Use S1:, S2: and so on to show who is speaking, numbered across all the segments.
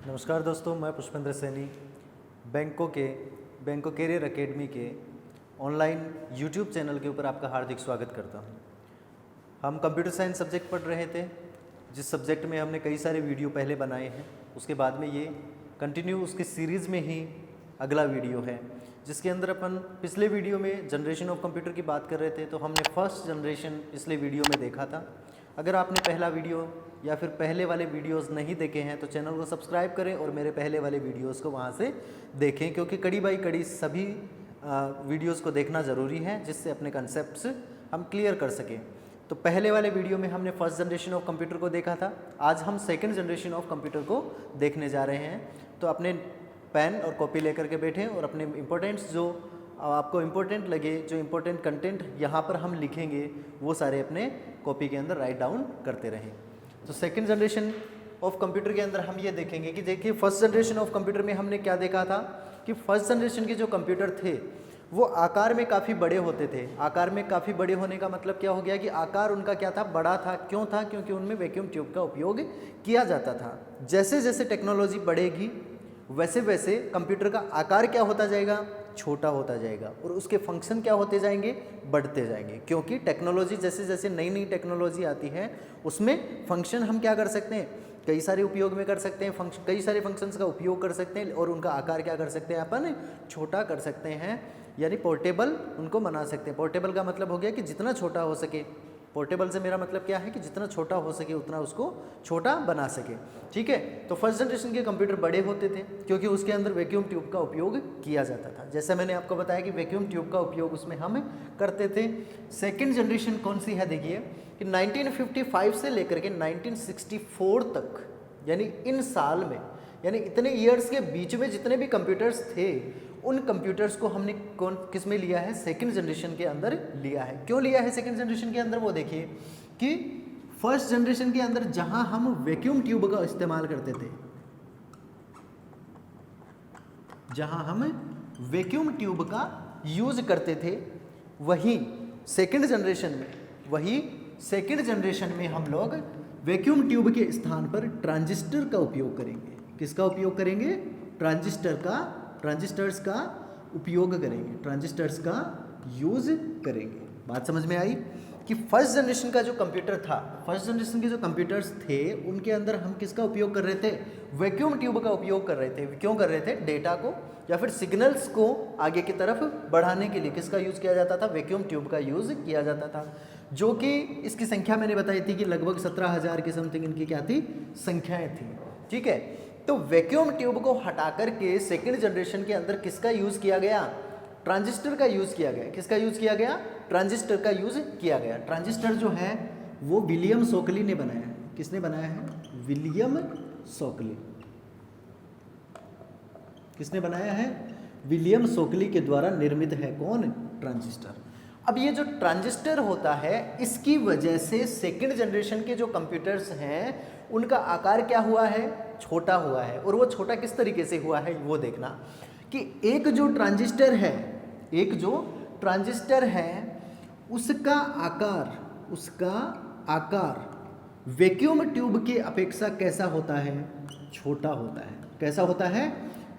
S1: नमस्कार दोस्तों, मैं पुष्पेंद्र सैनी बैंको कैरियर एकेडमी के ऑनलाइन यूट्यूब चैनल के ऊपर आपका हार्दिक स्वागत करता हूं। हम कंप्यूटर साइंस सब्जेक्ट पढ़ रहे थे, जिस सब्जेक्ट में हमने कई सारे वीडियो पहले बनाए हैं। उसके बाद में ये कंटिन्यू उसके सीरीज़ में ही अगला वीडियो है, जिसके अंदर अपन पिछले वीडियो में जनरेशन ऑफ कंप्यूटर की बात कर रहे थे। तो हमने फर्स्ट जनरेशन पिछले वीडियो में देखा था। अगर आपने पहला वीडियो या फिर पहले वाले वीडियोस नहीं देखे हैं तो चैनल को सब्सक्राइब करें और मेरे पहले वाले वीडियोस को वहां से देखें, क्योंकि कड़ी बाई कड़ी सभी वीडियोस को देखना ज़रूरी है, जिससे अपने कंसेप्ट्स हम क्लियर कर सकें। तो पहले वाले वीडियो में हमने फर्स्ट जनरेशन ऑफ कंप्यूटर को देखा था। आज हम सेकेंड जनरेशन ऑफ कंप्यूटर को देखने जा रहे हैं। तो अपने पेन और कॉपी लेकर के बैठें और अपने इम्पोर्टेंट्स जो आपको इम्पोर्टेंट लगे, जो इम्पोर्टेंट कंटेंट यहाँ पर हम लिखेंगे, वो सारे अपने कॉपी के अंदर राइट डाउन करते रहें। तो सेकंड जनरेशन ऑफ कंप्यूटर के अंदर हम ये देखेंगे कि देखिए फर्स्ट जनरेशन ऑफ कंप्यूटर में हमने क्या देखा था कि फर्स्ट जनरेशन के जो कंप्यूटर थे वो आकार में काफ़ी बड़े होते थे। आकार में काफ़ी बड़े होने का मतलब क्या हो गया कि आकार उनका क्या था, बड़ा था। क्यों था? क्योंकि उनमें वैक्यूम ट्यूब का उपयोग किया जाता था। जैसे जैसे टेक्नोलॉजी बढ़ेगी वैसे वैसे कंप्यूटर का आकार क्या होता जाएगा, छोटा होता जाएगा, और उसके फंक्शन क्या होते जाएंगे, बढ़ते जाएंगे। क्योंकि टेक्नोलॉजी जैसे जैसे नई नई टेक्नोलॉजी आती है उसमें फंक्शन हम क्या कर सकते हैं, कई सारे उपयोग में कर सकते हैं। कई सारे फंक्शंस का उपयोग कर सकते हैं और उनका आकार क्या कर सकते हैं, अपन छोटा कर सकते हैं, यानी पोर्टेबल उनको बना सकते हैं। पोर्टेबल का मतलब हो गया कि जितना छोटा हो सके। पोर्टेबल से मेरा मतलब क्या है कि जितना छोटा हो सके उतना उसको छोटा बना सके। ठीक है। तो फर्स्ट जनरेशन के कंप्यूटर बड़े होते थे क्योंकि उसके अंदर वैक्यूम ट्यूब का उपयोग किया जाता था। जैसे मैंने आपको बताया कि वैक्यूम ट्यूब का उपयोग उसमें हम करते थे। सेकेंड जनरेशन कौन सी है, देखिए कि 1955 से लेकर के 1964 तक, यानी इन साल में, यानी इतने ईयर्स के बीच में जितने भी कंप्यूटर्स थे उन कंप्यूटर्स को हमने किस में लिया है, सेकंड जनरेशन के अंदर लिया है। क्यों लिया है सेकंड जनरेशन के अंदर, वो देखिए कि फर्स्ट जनरेशन के अंदर जहां हम वैक्यूम ट्यूब का इस्तेमाल करते थे, जहां हम वैक्यूम ट्यूब का यूज करते थे, वही सेकंड जनरेशन में हम लोग वैक्यूम ट्यूब के स्थान पर ट्रांजिस्टर का उपयोग करेंगे। किसका उपयोग करेंगे? ट्रांजिस्टर्स का उपयोग करेंगे, ट्रांजिस्टर्स का यूज करेंगे। बात समझ में आई कि फर्स्ट जनरेशन का जो कंप्यूटर था, फर्स्ट जनरेशन के जो कंप्यूटर्स थे उनके अंदर हम किसका उपयोग कर रहे थे, वैक्यूम ट्यूब का उपयोग कर रहे थे। क्यों कर रहे थे? डेटा को या फिर सिग्नल्स को आगे की तरफ बढ़ाने के लिए किसका यूज किया जाता था, वैक्यूम ट्यूब का यूज किया जाता था। जो कि इसकी संख्या मैंने बताई थी कि लगभग 17,000 की समथिंग इनकी क्या थी, संख्याएं थी। ठीक है। तो वैक्यूम ट्यूब को हटा करके सेकेंड जनरेशन के अंदर किसका यूज किया गया, ट्रांजिस्टर का यूज किया गया। किसका यूज किया गया? ट्रांजिस्टर का यूज किया गया। ट्रांजिस्टर जो है वो विलियम शॉकली ने बनाया है। किसने बनाया है? William Shockley. किसने बनाया है? विलियम शॉकली के द्वारा निर्मित है। कौन? ट्रांजिस्टर। अब ये जो ट्रांजिस्टर होता है इसकी वजह से सेकेंड जनरेशन के जो कंप्यूटर्स हैं उनका आकार क्या हुआ है, छोटा हुआ है। और वो छोटा किस तरीके से हुआ है वो देखना कि एक जो ट्रांजिस्टर है उसका आकार वैक्यूम ट्यूब की अपेक्षा कैसा होता है, छोटा होता है। कैसा होता है?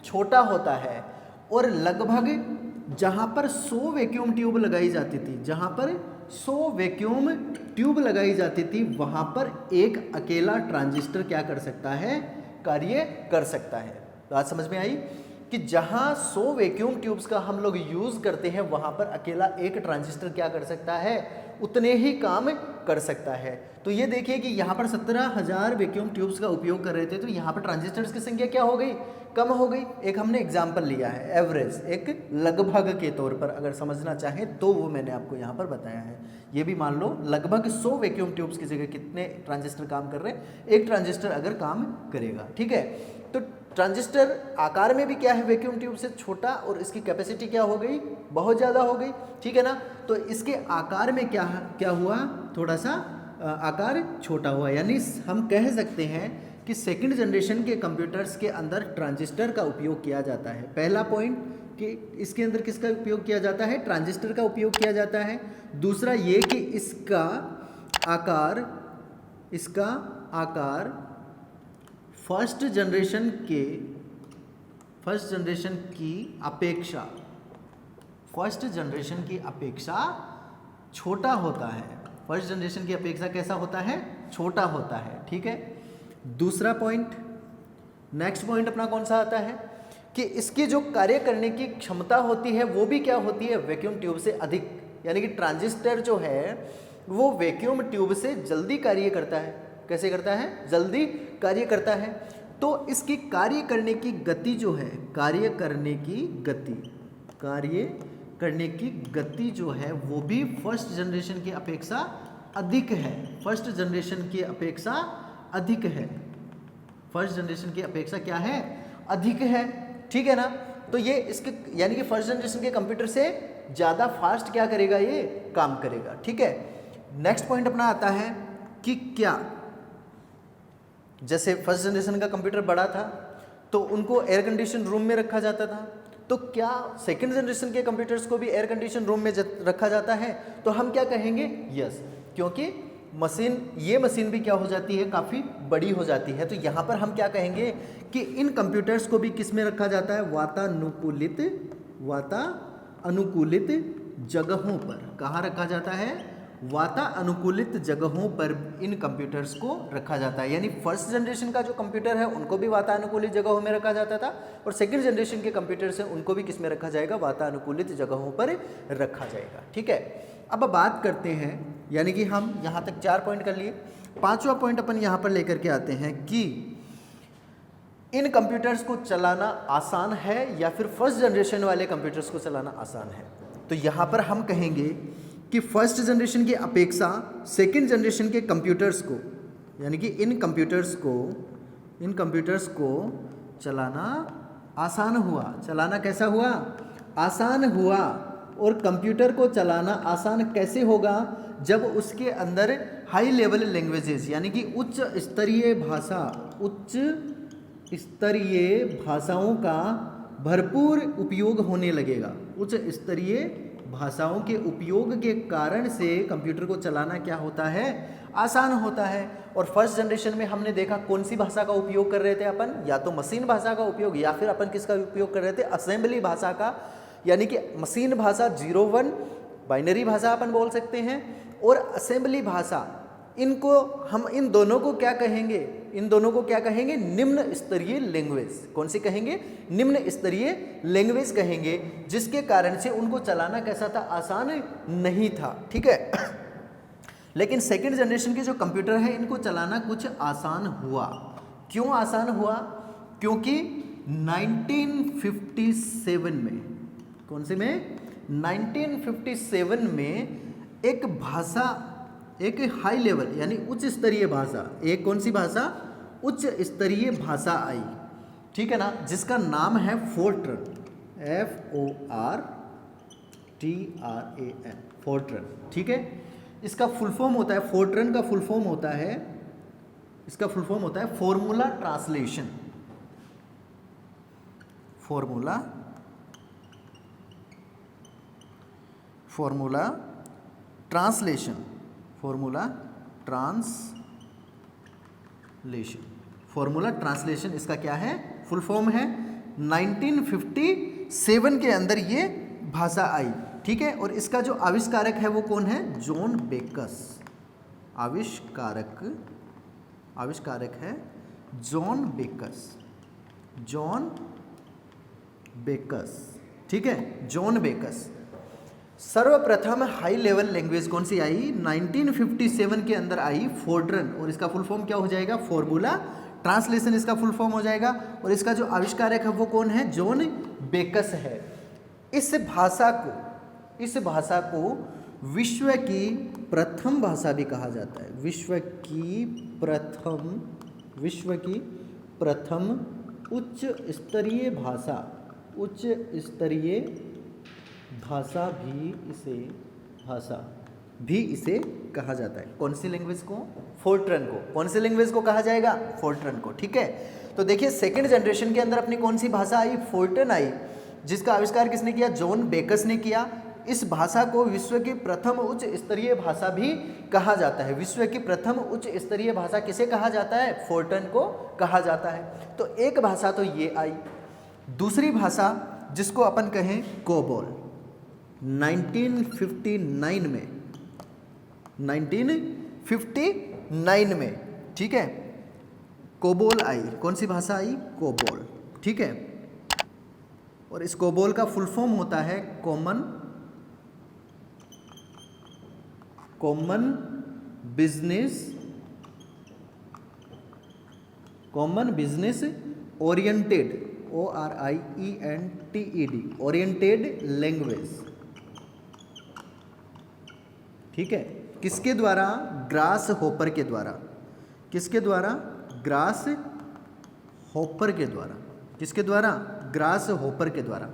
S1: छोटा होता है। और लगभग जहां पर 100 वैक्यूम ट्यूब लगाई जाती थी, जहां पर 100 वैक्यूम ट्यूब लगाई जाती थी, वहां पर एक अकेला ट्रांजिस्टर क्या कर सकता है, कार्य कर सकता है। बात समझ में आई कि जहां 100 वैक्यूम ट्यूब्स का हम लोग यूज करते हैं वहां पर अकेला एक ट्रांजिस्टर क्या कर सकता है, उतने ही काम कर सकता है। तो ये देखिए कि यहाँ पर 17,000 वैक्यूम ट्यूब्स का उपयोग कर रहे थे, तो यहाँ पर ट्रांजिस्टर्स की संख्या क्या हो गई, कम हो गई। एक हमने एग्जाम्पल लिया है, एवरेज, एक लगभग के तौर पर अगर समझना चाहें तो वो मैंने आपको यहाँ पर बताया है। ये भी मान लो लगभग 100 वैक्यूम ट्यूब्स की जगह कितने ट्रांजिस्टर काम कर रहे हैं, एक ट्रांजिस्टर अगर काम करेगा। ठीक है। तो ट्रांजिस्टर आकार में भी क्या है, वैक्यूम ट्यूब से छोटा, और इसकी कैपेसिटी क्या हो गई, बहुत ज़्यादा हो गई। ठीक है ना। तो इसके आकार में क्या हुआ, थोड़ा सा आकार छोटा हुआ। यानी हम कह सकते हैं कि सेकंड जनरेशन के कंप्यूटर्स के अंदर ट्रांजिस्टर का उपयोग किया जाता है। पहला पॉइंट कि इसके अंदर किसका उपयोग किया जाता है, ट्रांजिस्टर का उपयोग किया जाता है। दूसरा ये कि इसका आकार फर्स्ट जनरेशन की अपेक्षा छोटा होता है। फर्स्ट जनरेशन की अपेक्षा कैसा होता है? छोटा होता है। ठीक है। दूसरा पॉइंट, नेक्स्ट पॉइंट अपना कौन सा आता है कि इसकी जो कार्य करने की क्षमता होती है वो भी क्या होती है? वैक्यूम ट्यूब से अधिक। यानी कि ट्रांजिस्टर जो है वो वैक्यूम ट्यूब से जल्दी कार्य करता है। कैसे करता है? जल्दी कार्य करता है। तो इसकी कार्य करने की गति जो है, कार्य करने की गति जो है वो भी फर्स्ट जनरेशन की अपेक्षा अधिक है। फर्स्ट जनरेशन की अपेक्षा अधिक है। फर्स्ट जनरेशन की अपेक्षा क्या है? अधिक है। ठीक है ना। तो ये इसके यानी कि फर्स्ट जनरेशन के कंप्यूटर से ज़्यादा फास्ट क्या करेगा? ये काम करेगा। ठीक है। नेक्स्ट पॉइंट अपना आता है कि क्या, जैसे फर्स्ट जनरेशन का कंप्यूटर बड़ा था तो उनको एयर कंडीशन रूम में रखा जाता था, तो क्या सेकंड जनरेशन के कंप्यूटर्स को भी एयर कंडीशन रूम में रखा जाता है? तो हम क्या कहेंगे? यस, क्योंकि ये मशीन भी क्या हो जाती है? काफ़ी बड़ी हो जाती है। तो यहाँ पर हम क्या कहेंगे कि इन कंप्यूटर्स को भी किस में रखा जाता है? वातानुकूलित जगहों पर। कहाँ रखा जाता है? वातानुकूलित जगहों पर इन कंप्यूटर्स को रखा जाता है। यानी फर्स्ट जनरेशन का जो कंप्यूटर है उनको भी वातानुकूलित जगहों में रखा जाता था और सेकंड जनरेशन के कंप्यूटर्स हैं उनको भी किस में रखा जाएगा? वातानुकूलित जगहों पर रखा जाएगा। ठीक है। अब बात करते हैं, यानी कि हम यहाँ तक 4 पॉइंट कर लिए। 5वां पॉइंट अपन यहाँ पर लेकर के आते हैं कि इन कंप्यूटर्स को चलाना आसान है या फिर फर्स्ट जनरेशन वाले कंप्यूटर्स को चलाना आसान है। तो यहाँ पर हम कहेंगे कि फर्स्ट जनरेशन की अपेक्षा सेकंड जनरेशन के कंप्यूटर्स को, यानी कि इन कंप्यूटर्स को चलाना आसान हुआ। चलाना कैसा हुआ? आसान हुआ। और कंप्यूटर को चलाना आसान कैसे होगा? जब उसके अंदर हाई लेवल लैंग्वेजेस यानी कि उच्च स्तरीय भाषाओं का भरपूर उपयोग होने लगेगा। उच्च स्तरीय भाषाओं के उपयोग के कारण से कंप्यूटर को चलाना क्या होता है? आसान होता है। और फर्स्ट जनरेशन में हमने देखा कौन सी भाषा का उपयोग कर रहे थे अपन? या तो मशीन भाषा का उपयोग या फिर अपन किसका उपयोग कर रहे थे? असेंबली भाषा का। यानी कि मशीन भाषा 0-1 बाइनरी भाषा अपन बोल सकते हैं और असेंबली भाषा, इनको हम इन दोनों को क्या कहेंगे? निम्न स्तरीय लैंग्वेज। कौन सी कहेंगे? निम्न स्तरीय लैंग्वेज कहेंगे, जिसके कारण से उनको चलाना कैसा था? आसान नहीं था। ठीक है। लेकिन सेकंड जनरेशन के जो कंप्यूटर है इनको चलाना कुछ आसान हुआ। क्यों आसान हुआ? क्योंकि 1957 में, कौन से में? 1957 में एक भाषा, एक हाई लेवल यानी उच्च स्तरीय भाषा, एक कौन सी भाषा? उच्च स्तरीय भाषा आई। ठीक है ना, जिसका नाम है फोर्ट्रन। FORTRAN, Fortran. ठीक है। इसका फुल फॉर्म होता है, फोर्ट्रन का फुल फॉर्म होता है, इसका फुल फॉर्म होता है formula translation. Formula translation. Formula translation इसका क्या है? फुल फॉर्म है। 1957 के अंदर ये भाषा आई। ठीक है। और इसका जो आविष्कारक है वो कौन है? जॉन बेकस। आविष्कारक है जॉन बेकस। ठीक है, जॉन बेकस। सर्वप्रथम हाई लेवल लैंग्वेज कौन सी आई? 1957 के अंदर आई, फोर्ट्रन। और इसका फुल फॉर्म क्या हो जाएगा? फॉर्मूला ट्रांसलेशन इसका फुल फॉर्म हो जाएगा। और इसका जो आविष्कारक है वो कौन है? जॉन बेकस है। इस भाषा को विश्व की प्रथम भाषा भी कहा जाता है। विश्व की प्रथम उच्च स्तरीय भाषा भी इसे कहा जाता है। कौन सी लैंग्वेज को? फोर्ट्रन को। कौन सी लैंग्वेज को कहा जाएगा? फोर्ट्रन को। ठीक है। तो देखिए सेकंड जनरेशन के अंदर अपनी कौन सी भाषा आई? फोर्ट्रन आई, जिसका आविष्कार किसने किया? जॉन बेकस ने किया। इस भाषा को विश्व की प्रथम उच्च स्तरीय भाषा भी कहा जाता है। विश्व की प्रथम उच्च स्तरीय भाषा किसे कहा जाता है? फोर्ट्रन को कहा जाता है। तो एक भाषा तो ये आई। दूसरी भाषा जिसको अपन कहें कोबोल, 1959 में, ठीक है, कोबोल आई। कौन सी भाषा आई? कोबोल, ठीक है। और इस कोबोल का फुल फॉर्म होता है common business oriented, ORIENTED, oriented language, ठीक है। किसके द्वारा? ग्रास होपर के द्वारा। किसके द्वारा? ग्रास होपर के द्वारा। किसके द्वारा? ग्रास होपर के द्वारा।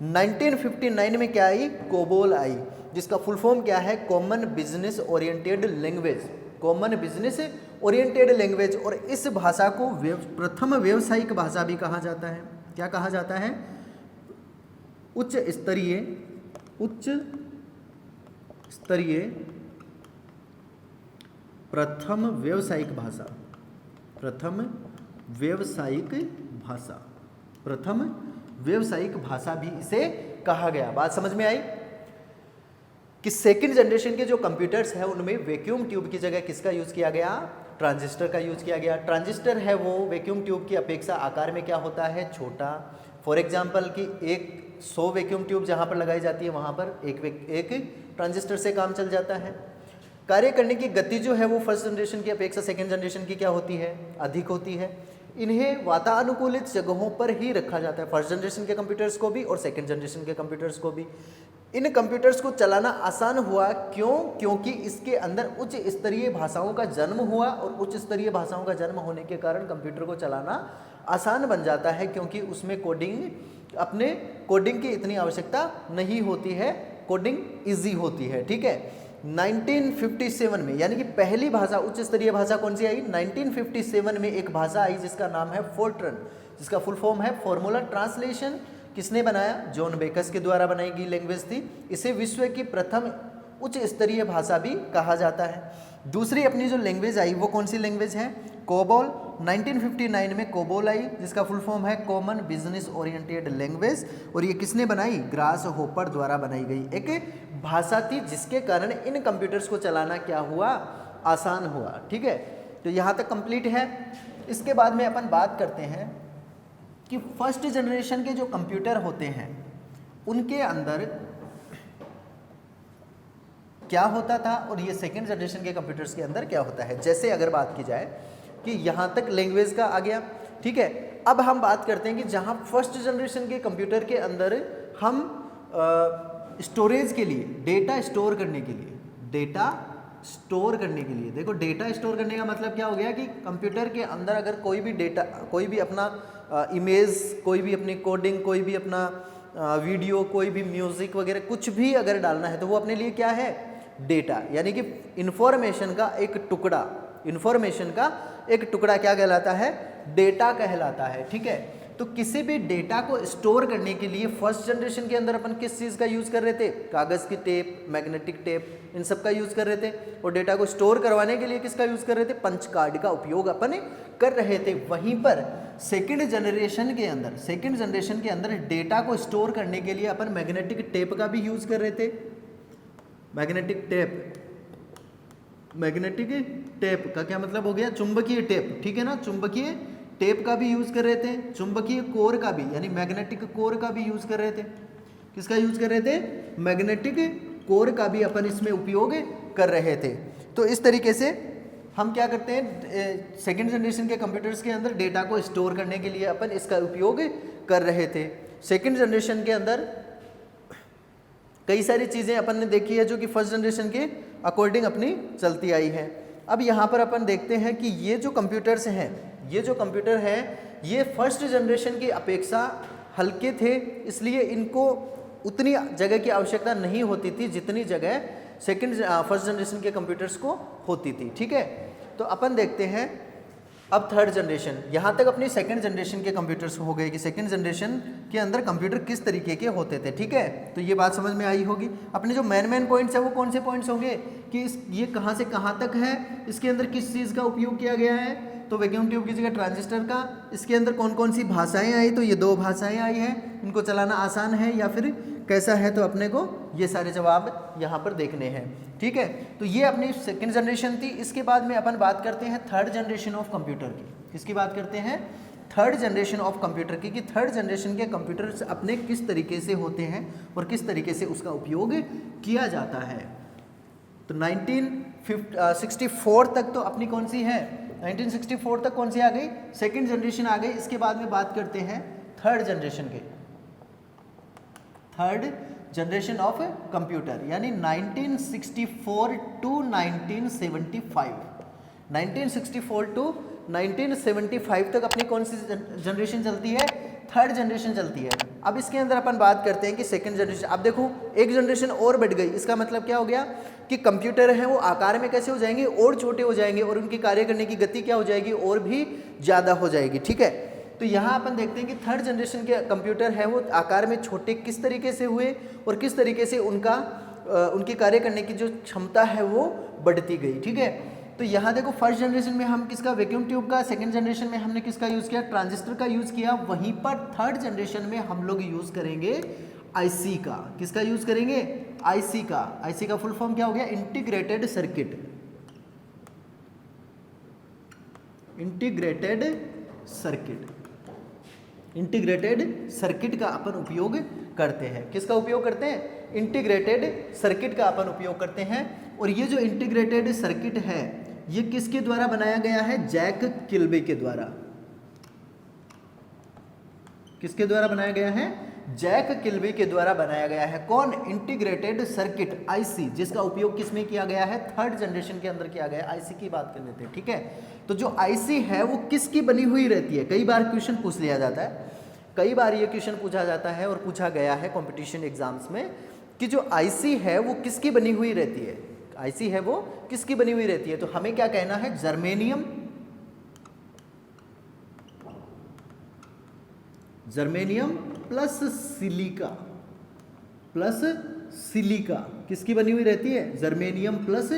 S1: 1959 में क्या आई? कोबोल आई, जिसका फुल फॉर्म क्या है? Common business oriented language, common business oriented language. और इस भाषा को प्रथम व्यावसायिक भाषा भी कहा जाता है। क्या कहा जाता है? उच्च स्तरीय प्रथम व्यावसायिक भाषा, प्रथम व्यावसायिक भाषा भी इसे कहा गया। बात समझ में आई कि सेकंड जनरेशन के जो कंप्यूटर्स हैं उनमें वैक्यूम ट्यूब की जगह किसका यूज किया गया? ट्रांजिस्टर का यूज किया गया। ट्रांजिस्टर है वो वैक्यूम ट्यूब की अपेक्षा आकार में क्या होता है? छोटा। फॉर एग्जाम्पल कि 100 वैक्यूम ट्यूब जहाँ पर लगाई जाती है वहाँ पर एक ट्रांजिस्टर से काम चल जाता है। कार्य करने की गति जो है वो फर्स्ट जनरेशन की अपेक्षा सेकेंड जनरेशन की क्या होती है? अधिक होती है। इन्हें वातानुकूलित जगहों पर ही रखा जाता है, फर्स्ट जनरेशन के कंप्यूटर्स को भी और सेकेंड जनरेशन के कंप्यूटर्स को भी। इन कंप्यूटर्स को चलाना आसान हुआ, क्यों? क्योंकि इसके अंदर उच्च स्तरीय भाषाओं का जन्म हुआ और उच्च स्तरीय भाषाओं का जन्म होने के कारण कंप्यूटर को चलाना आसान बन जाता है, क्योंकि उसमें कोडिंग की इतनी आवश्यकता नहीं होती है, कोडिंग इजी होती है, ठीक है। 1957 में, यानी कि पहली भाषा उच्च स्तरीय भाषा कौन सी आई? 1957 में एक भाषा आई जिसका नाम है फोर्ट्रन, जिसका फुल फॉर्म है फॉर्मूला ट्रांसलेशन। किसने बनाया? जॉन बेकस के द्वारा बनाई गई लैंग्वेज थी। इसे विश्व की प्रथम उच्च स्तरीय भाषा भी कहा जाता है। दूसरी अपनी जो लैंग्वेज आई वो कौन सी लैंग्वेज है? कोबोल। 1959 में कोबोल आई, जिसका फुल फॉर्म है कॉमन बिजनेस ओरिएंटेड लैंग्वेज। और ये किसने बनाई? ग्रास होपर द्वारा बनाई गई एक भाषा थी, जिसके कारण इन कंप्यूटर्स को चलाना क्या हुआ? आसान हुआ, ठीक है। तो यहाँ तक कंप्लीट है। इसके बाद में अपन बात करते हैं कि फर्स्ट जनरेशन के जो कंप्यूटर होते हैं उनके अंदर क्या होता था और ये सेकेंड जनरेशन के कंप्यूटर्स के अंदर क्या होता है। जैसे अगर बात की जाए कि यहाँ तक लैंग्वेज का आ गया, ठीक है। अब हम बात करते हैं कि जहाँ फर्स्ट जनरेशन के कंप्यूटर के अंदर हम स्टोरेज के लिए, डेटा स्टोर करने के लिए, देखो डेटा स्टोर करने का मतलब क्या हो गया कि कंप्यूटर के अंदर अगर कोई भी डेटा, कोई भी अपना इमेज, कोई भी अपनी कोडिंग, कोई भी अपना वीडियो, कोई भी म्यूज़िक वगैरह कुछ भी अगर डालना है तो वो अपने लिए क्या है? डेटा, यानी कि इंफॉर्मेशन का एक टुकड़ा क्या कहलाता है? डेटा कहलाता है, ठीक है। तो किसी भी डेटा को स्टोर करने के लिए फर्स्ट जनरेशन के अंदर अपन किस चीज़ का यूज़ कर रहे थे? कागज़ की टेप, मैग्नेटिक टेप, इन सब का यूज़ कर रहे थे। और डेटा को स्टोर करवाने के लिए किसका यूज़ कर रहे थे? पंच कार्ड का उपयोग अपन कर रहे थे। वहीं पर सेकेंड जनरेशन के अंदर डेटा को स्टोर करने के लिए अपन मैग्नेटिक टेप का भी यूज़ कर रहे थे। मैग्नेटिक टेप का क्या मतलब हो गया? चुंबकीय टेप, ठीक है ना। चुंबकीय टेप का भी यूज़ कर रहे थे, चुंबकीय कोर का भी, यानी मैग्नेटिक कोर का भी यूज़ कर रहे थे। किसका यूज़ कर रहे थे? मैग्नेटिक कोर का भी अपन इसमें उपयोग कर रहे थे। तो इस तरीके से हम क्या करते हैं, सेकेंड जनरेशन के कंप्यूटर्स के अंदर डेटा को स्टोर करने के लिए अपन इसका उपयोग कर रहे थे। सेकेंड जनरेशन के अंदर कई सारी चीज़ें अपन ने देखी है जो कि फर्स्ट जनरेशन के अकॉर्डिंग अपनी चलती आई है। अब यहाँ पर अपन देखते हैं कि ये जो कंप्यूटर हैं ये फर्स्ट जनरेशन की अपेक्षा हल्के थे, इसलिए इनको उतनी जगह की आवश्यकता नहीं होती थी जितनी जगह फर्स्ट जनरेशन के कंप्यूटर्स को होती थी, ठीक है। तो अपन देखते हैं अब थर्ड जनरेशन, यहाँ तक अपनी सेकंड जनरेशन के कंप्यूटर्स हो गए कि सेकंड जनरेशन के अंदर कंप्यूटर किस तरीके के होते थे, ठीक है। तो ये बात समझ में आई होगी। अपने जो मेन पॉइंट्स है वो कौन से पॉइंट्स होंगे कि ये कहाँ से कहाँ तक है, इसके अंदर किस चीज़ का उपयोग किया गया है, तो वैक्यूम ट्यूब की जगह ट्रांजिस्टर का। इसके अंदर कौन कौन सी भाषाएँ आई, तो ये 2 भाषाएँ आई हैं, इनको चलाना आसान है या फिर कैसा है, तो अपने को ये सारे जवाब यहाँ पर देखने हैं, ठीक है। तो ये अपनी सेकंड जनरेशन थी। इसके बाद में अपन बात करते हैं थर्ड जनरेशन ऑफ कंप्यूटर की। किसकी बात करते हैं? थर्ड जनरेशन ऑफ कंप्यूटर की, कि थर्ड जनरेशन के कंप्यूटर्स अपने किस तरीके से होते हैं और किस तरीके से उसका उपयोग किया जाता है। तो 1964 तक तो अपनी कौन सी है, 1964 तक कौन सी आ गई, सेकेंड जनरेशन आ गई। इसके बाद में बात करते हैं थर्ड जनरेशन के, थर्ड जनरेशन ऑफ कंप्यूटर, यानी 1964 टू 1975, 1964 टू 1975 तक अपनी कौन सी जनरेशन चलती है, थर्ड जनरेशन चलती है। अब इसके अंदर अपन बात करते हैं कि सेकंड जनरेशन। अब देखो एक जनरेशन और बढ़ गई, इसका मतलब क्या हो गया कि कंप्यूटर हैं वो आकार में कैसे हो जाएंगे, और छोटे हो जाएंगे, और उनकी कार्य करने की गति क्या हो जाएगी, और भी ज़्यादा हो जाएगी, ठीक है। तो यहाँ अपन देखते हैं कि थर्ड जनरेशन के कंप्यूटर है वो आकार में छोटे किस तरीके से हुए और किस तरीके से उनकी कार्य करने की जो क्षमता है वो बढ़ती गई, ठीक है। तो यहाँ देखो फर्स्ट जनरेशन में हम किसका, वैक्यूम ट्यूब का, सेकंड जनरेशन में हमने किसका यूज़ किया, ट्रांजिस्टर का यूज़ किया। वहीं पर थर्ड जनरेशन में हम लोग यूज़ करेंगे आईसी का। किसका यूज़ करेंगे, आईसी का। आईसी का फुल फॉर्म क्या हो गया, integrated circuit, integrated circuit, integrated circuit का अपन उपयोग करते हैं। किसका उपयोग करते हैं, इंटीग्रेटेड सर्किट का अपन उपयोग करते हैं। और ये जो इंटीग्रेटेड सर्किट है ये किसके द्वारा बनाया गया है, जैक किल्बी के द्वारा। किसके द्वारा बनाया गया है, जैक किल्बी के द्वारा बनाया गया है। कौन, इंटीग्रेटेड सर्किट आईसी, जिसका उपयोग किसमें किया गया है, थर्ड जनरेशन के अंदर किया गया है। आईसी की बात कर लेते हैं, ठीक है। तो जो आईसी है वो किसकी बनी हुई रहती है, कई बार क्वेश्चन पूछ लिया जाता है, कई बार ये क्वेश्चन पूछा जाता है और पूछा गया है कंपटीशन एग्जाम्स में कि जो आईसी है वो किसकी बनी हुई रहती है, आईसी है वो किसकी बनी हुई रहती है। तो हमें क्या कहना है, germanium, germanium plus silica, plus silica किसकी बनी हुई रहती है, जर्मेनियम प्लस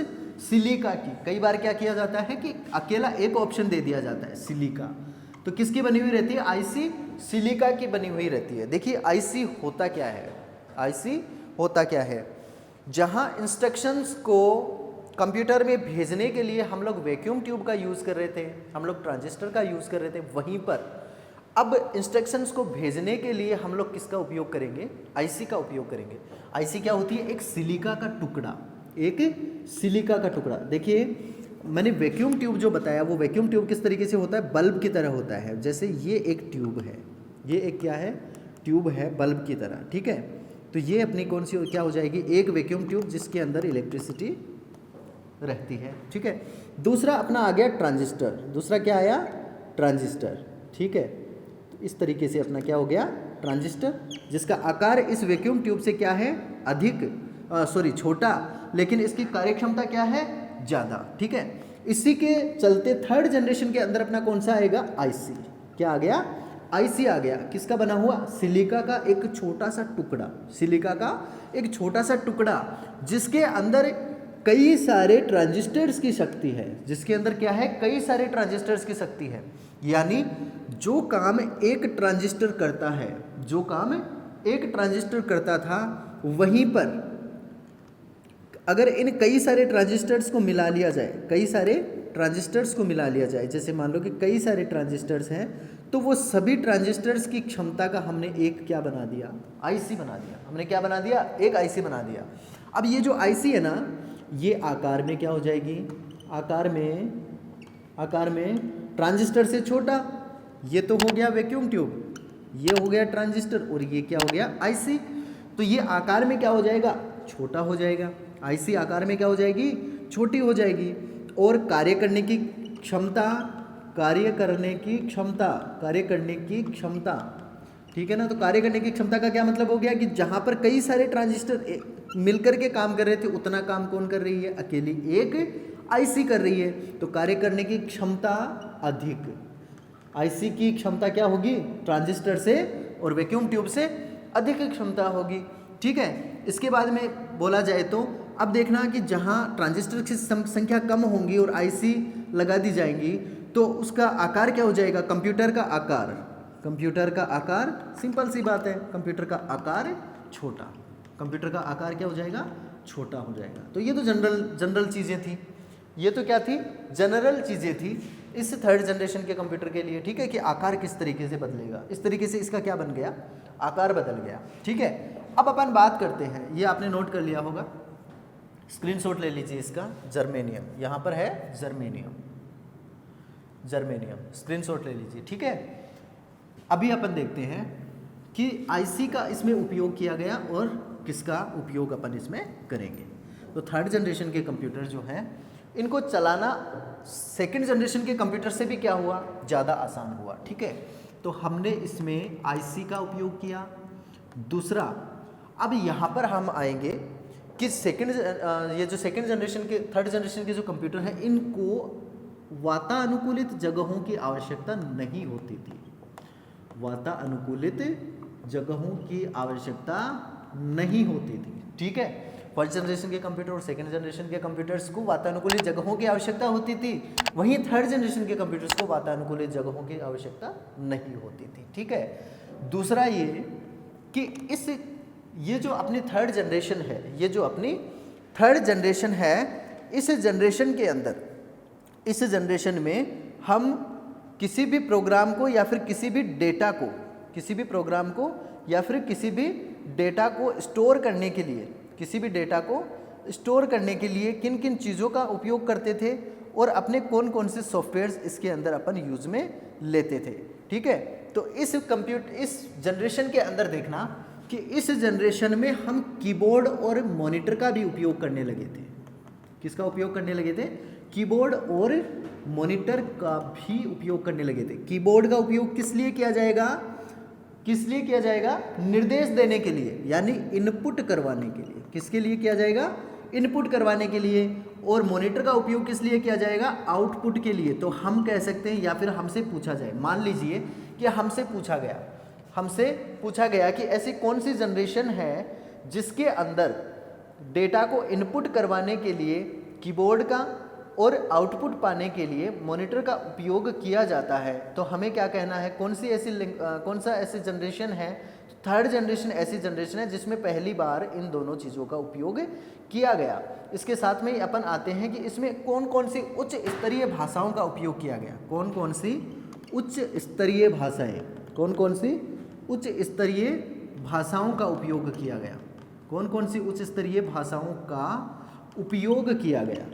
S1: सिलिका की। कई बार क्या किया जाता है कि अकेला एक ऑप्शन दे दिया जाता है, सिलिका। तो किसकी बनी हुई रहती है, आईसी सिलिका की बनी हुई रहती है। देखिए आईसी होता क्या है, आईसी होता क्या है, जहां इंस्ट्रक्शंस को कंप्यूटर में भेजने के लिए हम लोग वैक्यूम ट्यूब का यूज़ कर रहे थे, हम लोग ट्रांजिस्टर का यूज़ कर रहे थे, वहीं पर अब इंस्ट्रक्शंस को भेजने के लिए हम लोग किसका उपयोग करेंगे, आईसी का उपयोग करेंगे। आईसी क्या होती है, एक सिलिका का टुकड़ा, एक सिलिका का टुकड़ा। देखिए मैंने वैक्यूम ट्यूब जो बताया वो वैक्यूम ट्यूब किस तरीके से होता है, बल्ब की तरह होता है। जैसे ये एक ट्यूब है, ये एक क्या है, ट्यूब है बल्ब की तरह, ठीक है। तो ये अपनी कौन सी क्या हो जाएगी, एक वैक्यूम ट्यूब जिसके अंदर इलेक्ट्रिसिटी रहती है, ठीक है। दूसरा अपना आ गया ट्रांजिस्टर, दूसरा क्या आया, ट्रांजिस्टर, ठीक है। तो इस तरीके से अपना क्या हो गया, ट्रांजिस्टर, जिसका आकार इस वैक्यूम ट्यूब से क्या है, अधिक छोटा, लेकिन इसकी कार्यक्षमता क्या है, ज़्यादा, ठीक है। इसी के चलते थर्ड जनरेशन के अंदर अपना कौन सा आएगा, आईसी। क्या आ गया, आईसी आ गया। किसका बना हुआ, सिलिका का एक छोटा सा टुकड़ा, सिलिका का एक छोटा सा टुकड़ा जिसके अंदर कई सारे ट्रांजिस्टर्स की शक्ति है, जिसके अंदर क्या है, कई सारे ट्रांजिस्टर्स की शक्ति है। यानी जो काम एक ट्रांजिस्टर करता है, जो काम एक ट्रांजिस्टर करता था, वहीं पर अगर इन कई सारे ट्रांजिस्टर्स को मिला लिया जाए, कई सारे ट्रांजिस्टर्स को मिला लिया जाए, जैसे मान लो कि कई सारे ट्रांजिस्टर्स हैं, तो वो सभी ट्रांजिस्टर्स की क्षमता का हमने एक क्या बना दिया, आईसी बना दिया। हमने क्या बना दिया, एक आईसी बना दिया। अब ये जो आईसी है ना, ये आकार में क्या हो जाएगी, आकार में ट्रांजिस्टर से छोटा। ये तो हो गया वैक्यूम ट्यूब, ये हो गया ट्रांजिस्टर, और ये क्या हो गया, आईसी। तो ये आकार में क्या हो जाएगा, छोटा हो जाएगा। आईसी आकार में क्या हो जाएगी, छोटी हो जाएगी। और कार्य करने की क्षमता, ठीक है ना। तो कार्य करने की क्षमता का क्या मतलब हो गया कि जहां पर कई सारे ट्रांजिस्टर मिलकर के काम कर रहे थे, उतना काम कौन कर रही है, अकेली एक आईसी कर रही है, तो कार्य करने की क्षमता अधिक। आईसी की क्षमता क्या होगी, ट्रांजिस्टर से और वैक्यूम ट्यूब से अधिक क्षमता होगी। ठीक है, इसके बाद में बोला जाए तो अब देखना कि जहाँ ट्रांजिस्टर की संख्या कम होंगी और आईसी लगा दी जाएंगी तो उसका आकार क्या हो जाएगा, कंप्यूटर का आकार। कंप्यूटर का आकार सिंपल सी बात है, कंप्यूटर का आकार छोटा, कंप्यूटर का आकार क्या हो जाएगा, छोटा हो जाएगा। तो ये तो जनरल चीज़ें थी, ये तो क्या थी, जनरल चीज़ें थी इस थर्ड जनरेशन के कंप्यूटर के लिए। ठीक है, कि आकार किस तरीके से बदलेगा, इस तरीके से इसका क्या बन गया, आकार बदल गया। ठीक है, अब अपन बात करते हैं, ये आपने नोट कर लिया होगा, स्क्रीनशॉट ले लीजिए इसका, जर्मेनियम, यहाँ पर है जर्मेनियम, जर्मेनियम स्क्रीनशॉट ले लीजिए। ठीक है, अभी अपन देखते हैं कि आईसी का इसमें उपयोग किया गया और किसका उपयोग अपन इसमें करेंगे। तो थर्ड जनरेशन के कंप्यूटर जो हैं इनको चलाना सेकंड जनरेशन के कंप्यूटर से भी क्या हुआ, ज़्यादा आसान हुआ। ठीक है, तो हमने इसमें आईसी का उपयोग किया। दूसरा, अब यहाँ पर हम आएंगे कि ये जो सेकंड जनरेशन के थर्ड जनरेशन के जो कंप्यूटर हैं इनको वातानुकूलित जगहों की आवश्यकता नहीं होती थी, वातानुकूलित जगहों की आवश्यकता नहीं होती थी। ठीक है, फर्स्ट जनरेशन के कंप्यूटर और सेकंड जनरेशन के कंप्यूटर्स को वातानुकूलित जगहों की आवश्यकता होती थी, वहीं थर्ड जनरेशन के कंप्यूटर्स को वातानुकूलित जगहों की आवश्यकता नहीं होती थी। ठीक है, दूसरा ये कि ये जो अपनी थर्ड जनरेशन है, ये जो अपनी थर्ड जनरेशन है, इस जनरेशन के अंदर, इस जनरेशन में हम किसी भी प्रोग्राम को या फिर किसी भी डेटा को, किसी भी प्रोग्राम को या फिर किसी भी डेटा को स्टोर करने के लिए, किसी भी डेटा को स्टोर करने के लिए किन किन चीज़ों का उपयोग करते थे और अपने कौन कौन से सॉफ्टवेयर्स इसके अंदर अपन यूज़ में लेते थे। ठीक है, तो इस जनरेशन के अंदर देखना कि इस जनरेशन में हम कीबोर्ड और मॉनिटर का भी उपयोग करने लगे थे। किसका उपयोग करने लगे थे, कीबोर्ड और मॉनिटर का भी उपयोग करने लगे थे। कीबोर्ड का उपयोग किस लिए किया जाएगा, किस लिए किया जाएगा, निर्देश देने के लिए, यानी इनपुट करवाने के लिए। किसके लिए किया जाएगा, इनपुट करवाने के लिए। और मॉनिटर का उपयोग किस लिए किया जाएगा, आउटपुट के लिए। तो हम कह सकते हैं, या फिर हमसे पूछा जाए, मान लीजिए कि हमसे पूछा गया कि ऐसी कौन सी जनरेशन है जिसके अंदर डेटा को इनपुट करवाने के लिए कीबोर्ड का और आउटपुट पाने के लिए मॉनिटर का उपयोग किया जाता है। तो हमें क्या कहना है, कौन सा ऐसी जनरेशन है, थर्ड जनरेशन ऐसी जनरेशन है जिसमें पहली बार इन दोनों चीज़ों का उपयोग किया गया। इसके साथ में अपन आते हैं कि इसमें कौन कौन सी उच्च स्तरीय भाषाओं का उपयोग किया गया, कौन कौन सी उच्च स्तरीय भाषाएं, कौन कौन सी उच्च स्तरीय भाषाओं का उपयोग किया गया, कौन कौन सी उच्च स्तरीय भाषाओं का उपयोग किया गया।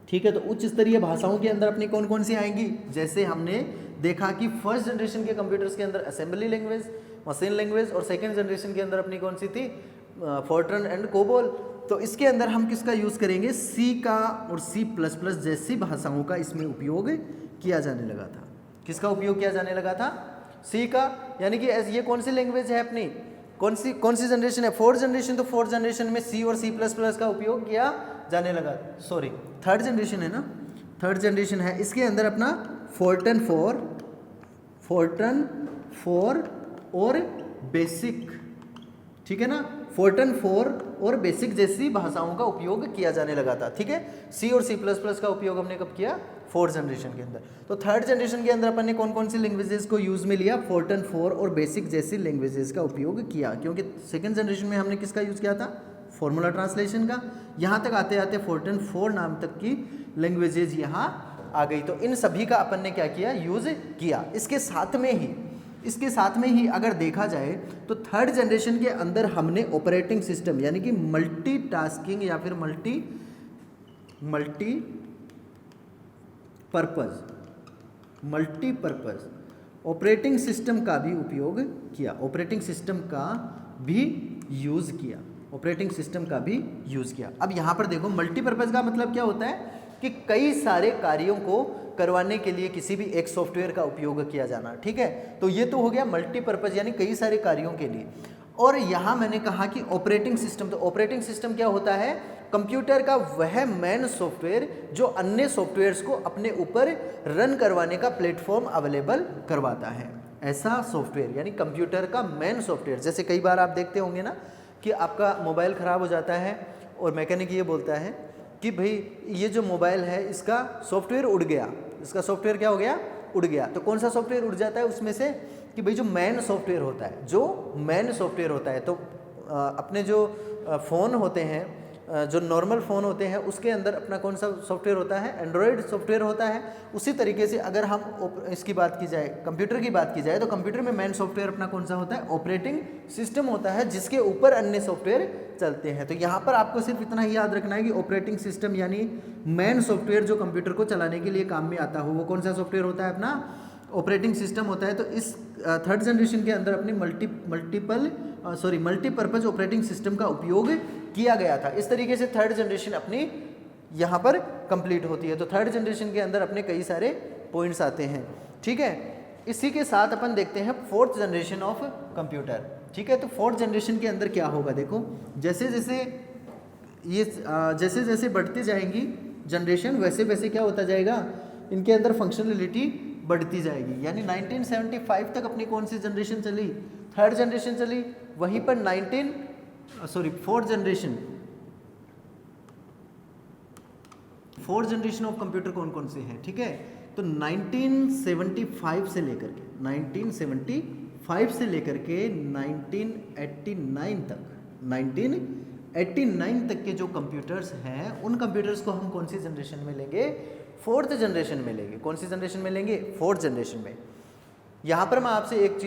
S1: ठीक है, तो उच्च स्तरीय भाषाओं के अंदर अपनी कौन कौन सी आएंगी, जैसे हमने देखा कि फर्स्ट जनरेशन के कंप्यूटर्स के अंदर असेंबली लैंग्वेज, मशीन लैंग्वेज, और सेकंड जनरेशन के अंदर अपनी कौन सी थी, फोर्ट्रन एंड कोबोल। तो इसके अंदर हम किसका यूज़ करेंगे, सी का और C++ जैसी भाषाओं का इसमें उपयोग किया जाने लगा था। किसका उपयोग किया जाने लगा था, सी का, यानी कि ये कौन सी लैंग्वेज है अपनी, कौन सी जनरेशन है, फोर्थ जनरेशन। तो फोर्थ जनरेशन में C और C++ का उपयोग किया जाने लगा, सॉरी थर्ड जनरेशन है ना, थर्ड जनरेशन है, इसके अंदर अपना फोर्ट्रन 4 और बेसिक, ठीक है ना, फोर्ट्रन 4 और बेसिक जैसी भाषाओं का उपयोग किया जाने लगा था। ठीक है, C और C++ का उपयोग हमने कब किया, फोर्थ जनरेशन के अंदर। तो थर्ड जनरेशन के अंदर अपन ने कौन कौन सी लैंग्वेजेस को यूज़ में लिया, फोर्ट्रन 4 और बेसिक जैसी लैंग्वेजेस का उपयोग किया, क्योंकि सेकंड जनरेशन में हमने किसका यूज़ किया था, फॉर्मूला ट्रांसलेशन का। यहाँ तक आते आते फोर्ट्रन 4 नाम तक की लैंग्वेजेज यहाँ आ गई। तो इन सभी का अपन ने क्या किया, यूज़ किया। इसके साथ में ही अगर देखा जाए तो थर्ड जनरेशन के अंदर हमने ऑपरेटिंग सिस्टम, यानी कि मल्टीटास्किंग या फिर मल्टीपर्पज़ ऑपरेटिंग सिस्टम का भी उपयोग किया, ऑपरेटिंग सिस्टम का भी यूज़ किया, ऑपरेटिंग सिस्टम का भी यूज़ किया। अब यहाँ पर देखो, मल्टीपर्पज़ का मतलब क्या होता है कि कई सारे कार्यों को करवाने के लिए किसी भी एक सॉफ्टवेयर का उपयोग किया जाना। ठीक है, तो ये तो हो गया मल्टीपर्पज़, यानी कई सारे कार्यों के लिए। और यहाँ मैंने कहा कि ऑपरेटिंग सिस्टम, तो ऑपरेटिंग सिस्टम क्या होता है, कंप्यूटर का वह मेन सॉफ्टवेयर जो अन्य सॉफ्टवेयर्स को अपने ऊपर रन करवाने का प्लेटफॉर्म अवेलेबल करवाता है। ऐसा सॉफ्टवेयर यानी कंप्यूटर का मेन सॉफ्टवेयर। जैसे कई बार आप देखते होंगे ना कि आपका मोबाइल ख़राब हो जाता है और मैकेनिक ये बोलता है कि भाई ये जो मोबाइल है इसका सॉफ्टवेयर उड़ गया, इसका सॉफ्टवेयर क्या हो गया, उड़ गया। तो कौन सा सॉफ्टवेयर उड़ जाता है उसमें से, कि भाई जो मेन सॉफ्टवेयर होता है, जो मेन सॉफ्टवेयर होता है। तो अपने जो फ़ोन होते हैं, जो नॉर्मल फ़ोन होते हैं, उसके अंदर अपना कौन सा सॉफ्टवेयर होता है, एंड्रॉयड सॉफ्टवेयर होता है। उसी तरीके से अगर हम इसकी बात की जाए, कंप्यूटर की बात की जाए, तो कंप्यूटर में मेन सॉफ्टवेयर अपना कौन सा होता है, ऑपरेटिंग सिस्टम होता है, जिसके ऊपर अन्य सॉफ्टवेयर चलते हैं। तो यहाँ पर आपको सिर्फ इतना ही याद रखना है कि ऑपरेटिंग सिस्टम यानी मेन सॉफ्टवेयर जो कंप्यूटर को चलाने के लिए काम में आता हो, वो कौन सा सॉफ्टवेयर होता है, अपना ऑपरेटिंग सिस्टम होता है। तो इस थर्ड जनरेशन के अंदर अपनी मल्टीपर्पज़ ऑपरेटिंग सिस्टम का उपयोग किया गया था। इस तरीके से थर्ड जनरेशन अपनी यहाँ पर कंप्लीट होती है। तो थर्ड जनरेशन के अंदर अपने कई सारे पॉइंट्स आते हैं, ठीक है। इसी के साथ अपन देखते हैं फोर्थ जनरेशन ऑफ कंप्यूटर, ठीक है। तो फोर्थ जनरेशन के अंदर क्या होगा, देखो जैसे जैसे बढ़ती जाएंगी जनरेशन, वैसे वैसे क्या होता जाएगा, इनके अंदर फंक्शनलिटी बढ़ती जाएगी। यानी 1975 तक अपनी कौन सी जनरेशन चली, थर्ड जनरेशन चली। वहीं पर फोर्थ जनरेशन ऑफ कंप्यूटर कौन कौन से हैं, ठीक है। तो 1975 से लेकर के 1989 तक के जो कंप्यूटर्स हैं, उन कंप्यूटर्स को हम कौन सी जनरेशन में लेंगे, फोर्थ जनरेशन में लेंगे। कौन सी जनरेशन में लेंगे, फोर्थ जनरेशन में। यहाँ पर मैं आपसे एक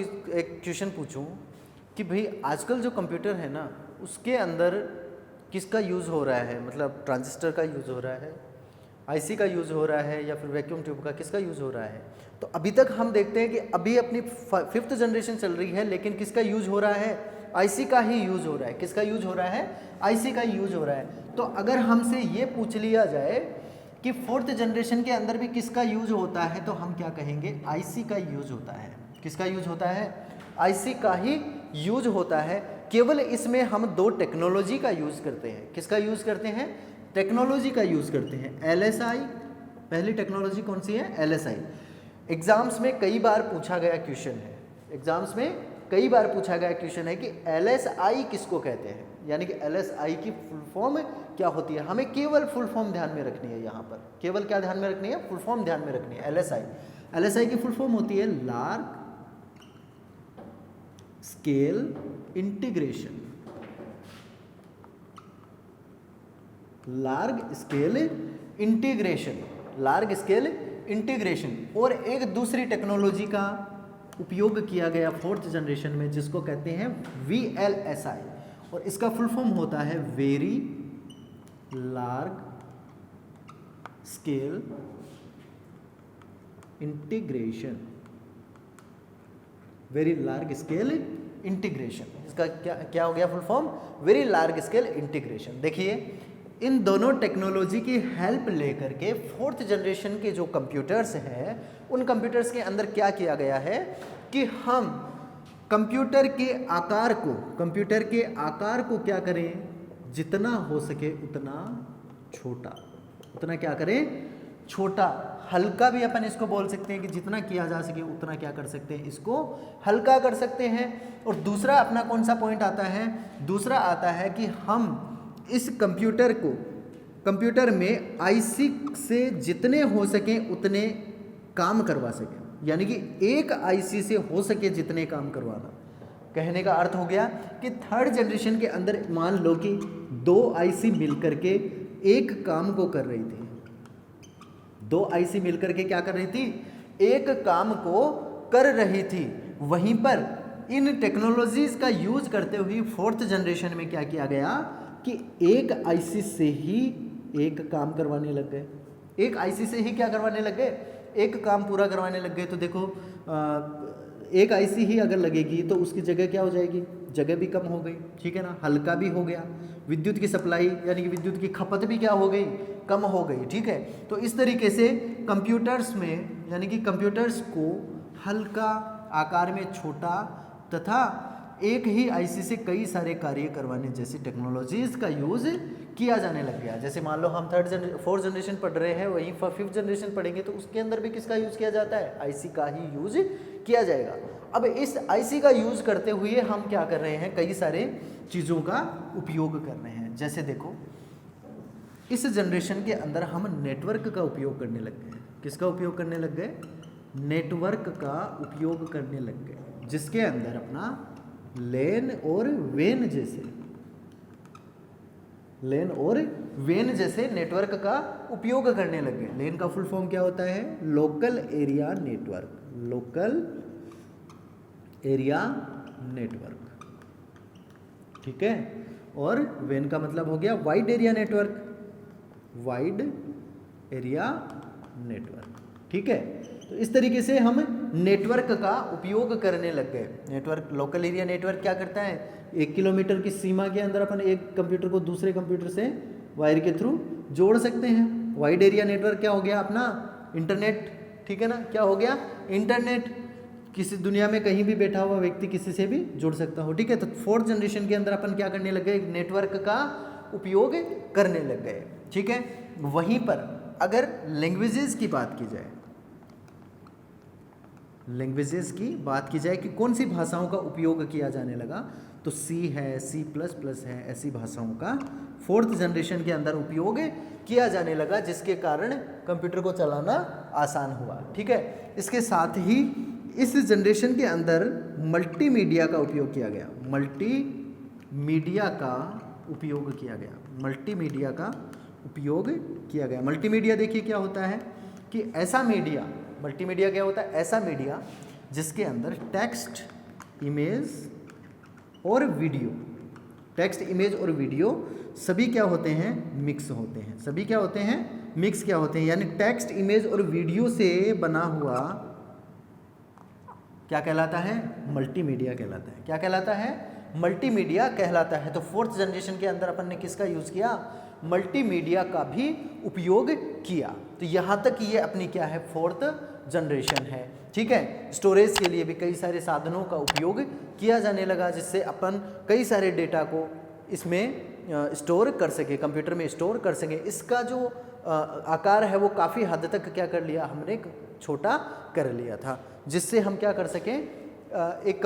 S1: क्वेश्चन पूछूं कि भाई आजकल जो कंप्यूटर है ना, उसके अंदर किसका यूज़ हो रहा है, मतलब ट्रांजिस्टर का यूज़ हो रहा है, आईसी का यूज़ हो रहा है, या फिर वैक्यूम ट्यूब का, किसका यूज़ हो रहा है। तो अभी तक हम देखते हैं कि अभी अपनी फिफ्थ जनरेशन चल रही है, लेकिन किसका यूज़ हो रहा है, आईसी का ही यूज़ हो रहा है। किसका यूज़ हो रहा है, आईसी का यूज़ हो रहा है। तो अगर हमसे ये पूछ लिया जाए कि फोर्थ जनरेशन के अंदर भी किसका यूज़ होता है, तो हम क्या कहेंगे, आईसी का यूज़ होता है। किसका यूज़ होता है, आईसी का ही यूज़ होता है। केवल इसमें हम दो टेक्नोलॉजी का यूज़ करते हैं। किसका यूज़ करते हैं, टेक्नोलॉजी का यूज़ करते हैं। एलएसआई, पहली टेक्नोलॉजी कौन सी है, एलएसआई। एग्जाम्स में कई बार पूछा गया क्वेश्चन है, कि एलएसआई किसको कहते हैं, यानी कि एलएसआई की फुल फॉर्म क्या होती है। हमें केवल फुल फॉर्म ध्यान में रखनी है, यहाँ पर केवल क्या ध्यान में रखनी है, फुल फॉर्म ध्यान में रखनी है। एलएसआई की फुल फॉर्म होती है large scale integration. Large scale integration. और एक दूसरी टेक्नोलॉजी का उपयोग किया गया फोर्थ जनरेशन में, जिसको कहते हैं VLSI, और इसका फुल फॉर्म होता है वेरी लार्ज स्केल इंटीग्रेशन। इसका क्या हो गया full form, very large scale integration. देखिए इन दोनों टेक्नोलॉजी की हेल्प लेकर के फोर्थ जनरेशन के जो कंप्यूटर्स हैं, उन कंप्यूटर्स के अंदर क्या किया गया है कि हम कंप्यूटर के आकार को क्या करें, जितना हो सके उतना छोटा, हल्का भी अपन इसको बोल सकते हैं कि जितना किया जा सके उतना क्या कर सकते हैं, इसको हल्का कर सकते हैं। और दूसरा अपना कौन सा पॉइंट आता है, दूसरा आता है कि हम इस कंप्यूटर में आईसी से जितने हो सके उतने काम करवा सकें, यानी कि एक आईसी से हो सके जितने काम करवाना। कहने का अर्थ हो गया कि थर्ड जनरेशन के अंदर मान लो कि दो आईसी मिलकर के एक काम को कर रही थी, दो आईसी मिलकर के क्या कर रही थी, एक काम को कर रही थी। वहीं पर इन टेक्नोलॉजीज का यूज करते हुए फोर्थ जनरेशन में क्या किया गया कि एक आईसी से ही एक काम करवाने लग गए, एक आईसी से ही क्या करवाने लग गए, एक काम पूरा करवाने लग गए। तो देखो एक आईसी ही अगर लगेगी तो उसकी जगह क्या हो जाएगी, जगह भी कम हो गई, ठीक है ना, हल्का भी हो गया, विद्युत की सप्लाई यानी कि विद्युत की खपत भी क्या हो गई, कम हो गई, ठीक है। तो इस तरीके से कंप्यूटर्स में यानी कि कंप्यूटर्स को हल्का, आकार में छोटा तथा एक ही आईसी से कई सारे कार्य करवाने जैसी टेक्नोलॉजीज का यूज़ किया जाने लग गया। जैसे मान लो हम फोर्थ जनरेशन पढ़ रहे हैं, वहीं फिफ्थ जनरेशन पढ़ेंगे तो उसके अंदर भी किसका यूज़ किया जाता है, आईसी का ही यूज़ किया जाएगा। अब इस आईसी का यूज़ करते हुए हम क्या कर रहे हैं, कई सारे चीज़ों का उपयोग कर रहे हैं। जैसे देखो इस जनरेशन के अंदर हम नेटवर्क का उपयोग करने लग गए। किसका उपयोग करने लग गए, नेटवर्क का उपयोग करने लग गए, जिसके अंदर अपना लेन और वेन जैसे नेटवर्क का उपयोग करने लग गए। लेन का फुल फॉर्म क्या होता है, लोकल एरिया नेटवर्क, ठीक है। और वेन का मतलब हो गया वाइड एरिया नेटवर्क, ठीक है। तो इस तरीके से हम नेटवर्क का उपयोग करने लग गए। नेटवर्क, लोकल एरिया नेटवर्क क्या करता है, 1 किलोमीटर की सीमा के अंदर अपन एक कंप्यूटर को दूसरे कंप्यूटर से वायर के थ्रू जोड़ सकते हैं। वाइड एरिया नेटवर्क क्या हो गया, अपना इंटरनेट, ठीक है ना, क्या हो गया, इंटरनेट। किसी दुनिया में कहीं भी बैठा हुआ व्यक्ति किसी से भी जुड़ सकता हो, ठीक है। तो फोर्थ जनरेशन के अंदर अपन क्या करने लग गए, नेटवर्क का उपयोग करने लग गए, ठीक है। वहीं पर अगर लैंग्वेजेस की बात की जाए, कि कौन सी भाषाओं का उपयोग किया जाने लगा, तो सी है, C++ है, ऐसी भाषाओं का फोर्थ जनरेशन के अंदर उपयोग किया जाने लगा, जिसके कारण कंप्यूटर को चलाना आसान हुआ, ठीक है। इसके साथ ही इस जनरेशन के अंदर मल्टीमीडिया का उपयोग किया गया। मल्टीमीडिया देखिए क्या होता है कि ऐसा मीडिया, मल्टीमीडिया क्या होता है, ऐसा मीडिया जिसके अंदर टेक्स्ट, इमेज और वीडियो सभी क्या होते हैं, मिक्स होते हैं। यानी टेक्स्ट, इमेज और वीडियो से बना हुआ क्या कहलाता है, मल्टीमीडिया कहलाता है। तो फोर्थ जनरेशन के अंदर अपन ने किसका यूज़ किया, मल्टीमीडिया का भी उपयोग किया। तो यहाँ तक ये अपनी क्या है, फोर्थ जनरेशन है, ठीक है। स्टोरेज के लिए भी कई सारे साधनों का उपयोग किया जाने लगा, जिससे अपन कई सारे डेटा को इसमें स्टोर कर सके, कंप्यूटर में स्टोर कर सके। इसका जो आकार है वो काफ़ी हद तक क्या कर लिया, हमने छोटा कर लिया था, जिससे हम क्या कर सकें, एक